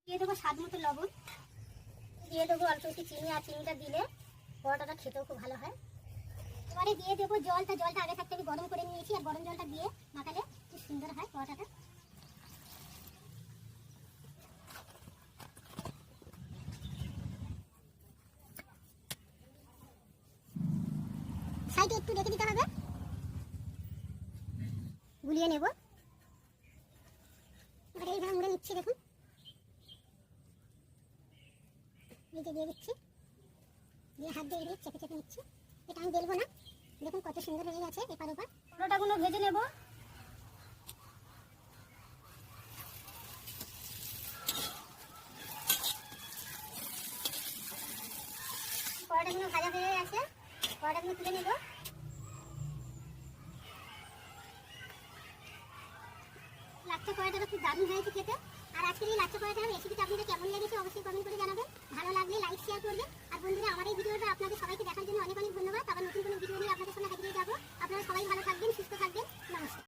দিয়ে দেবো স্বাদ মতো লবণ, দিয়ে দেবো অল্প একটু চিনি, আর চিনিটা দিলে পরোটাটা খেতেও খুব ভালো হয়। এবারে দিয়ে দেবো জলটা আগে থাকতে আমি গরম করে নিয়েছি, আর গরম জলটা দিয়ে মাখালে খুব সুন্দর হয় পরোটাটা। সাইডে একটু রেখে দিতে হবে, গুলিয়ে নেব। এবারে এইভাবে মুড়ে নিচ্ছি, দেখুন নিচে দিয়ে দিচ্ছি, দিয়ে হাত দিয়ে দিয়ে চেপে চেপে নিচ্ছি। এটা আমি বেলবো না, দেখুন কত সুন্দর হয়ে গেছে এপার ওপার। পরোটাগুলো ভেজে নেব। পরোটাগুলো ভাজা হয়ে গেছে, পরোটাগুলো তুলে নেব। লাচ্ছা পরোটাটা খুব দারুণ হয়েছে খেতে। আর আজকের এই লাচ্ছা পরোটার রেসিপিটা আপনাদের কেমন লেগেছে অবশ্যই কমেন্ট করে জানাবেন। ভালো লাগলে লাইক শেয়ার করবেন। আর বন্ধুরা, আমার এই ভিডিওটা